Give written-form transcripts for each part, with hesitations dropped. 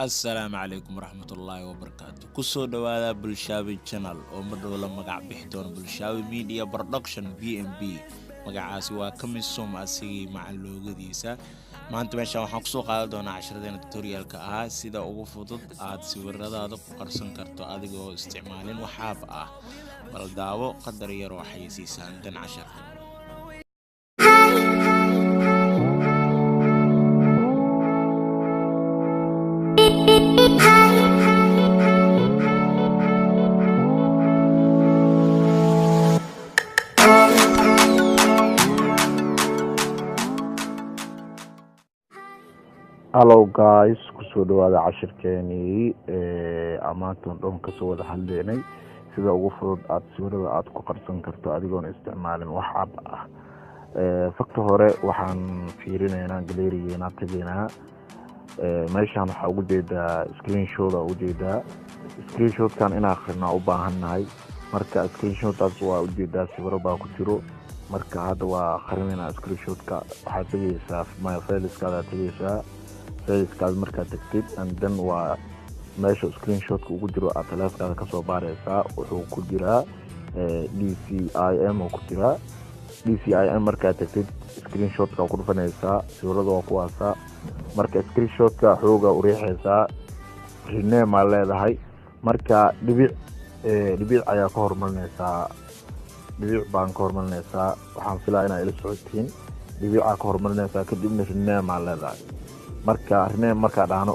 Assalaamu calaykum waraxmatullaahi wabarakaatu kusoo dhawaada Bulshaawi channel oo madhow la magac bixi doono Bulshaawi Media Production BMB magacaasi waa kamisom asigii macalloogadiisa maanta meesha waxaan kusoo qaadan doonaa casharada tutorialka ah sida ugu fudud aad sawiradaada ku qarsan karto adigoo isticmaalin waxaab ah bal daawo qadar yar oo xayeysiisaan tan casharka Hello guys, kusoo dhawaada cashirkeeni amaantan dhan kasoo wada hadleynay sida ugu fudud aad sawirada aad ku qarsan karto adigoon isticmaalin wax app ah. Fakta hore waxaan fiirinaynaa galerigeena tageynaa meeshaan waxaa ugu jeedaa screenshot ugu jeedaa screenshotkan in akhrina u baahannahay marka screenshotaas waa u jeedaa sawiro baa ku jiro marka hadda waa akhrinayna screenshotka waxaa tagaysaa my fileskaada tagaysaa fileskaas markaa tagtid and then waa meesha screenshotka ugu jiro aad taleefankaada kasoo baaraysaa wuxuu ku jiraa DCIM oo ku jiraa DCIM markaa tagtid screenshotka ku dhufanaysaa sawirada waa kuwaasa marka screenshotka xooga u riixaysaa rename aa leedahay marka dhibic ayaa ka hormarinaysaa dhibic baan ka hormarinaysaa waxaan filaa inaa ila socotiin dhibicaa ka hormarinaysaa kadibna rename aa leedahay marka rename markaa dhahno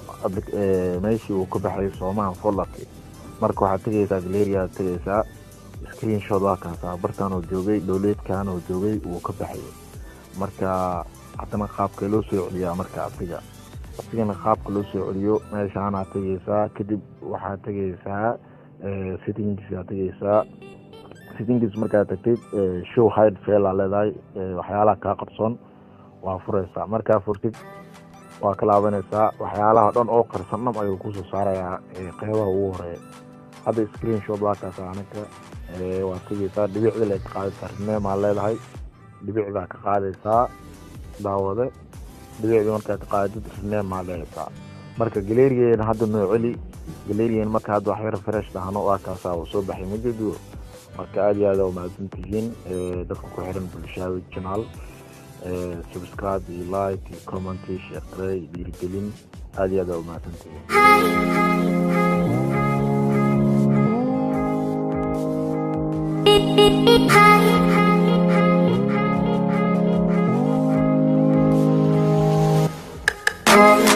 meeshii uu ka baxay soomahan folderki marka waxaad tegaysaa galeriyaa tegaysaa screenshot waa kaasaa bartaan oo joogay dowleedkan oo joogay uu ka baxay marka haddana qaabka loo soo celiyaa marka asigana qaabka loo soo celiyo meeshaanaa tegaysaa kadib waxaad tegaysaa settings markaa tagtid show hide file aa leedahay waxyaalaha kaa qarsoon waa furaysaa markaa furtid waa ka laabanaysaa waxyaalaha dhan oo qarsan dham ayuu kusoo saarayaa qeybaha ugu horeeya hadda screenshot waa kaasa anaga waa tegaysaa dhibicda le ka qaadaysaa rename aa leedahay dhibicdaa ka qaadaysaa daawade dhibicda markaa ka qaadid rename aa leedahay marka galerigeena hadda noo celi galerigeena marka hadda wax yar fresh dhahno waa kaasaa uu soo baxay majeedo marka aad iyo aad u mahadsantihiin dadka ku xiran Bulshaawi channel subscribe iyo like iyo comment iyo share iyo dhiirigelin aad iyo aad u mahadsantihiin Hi.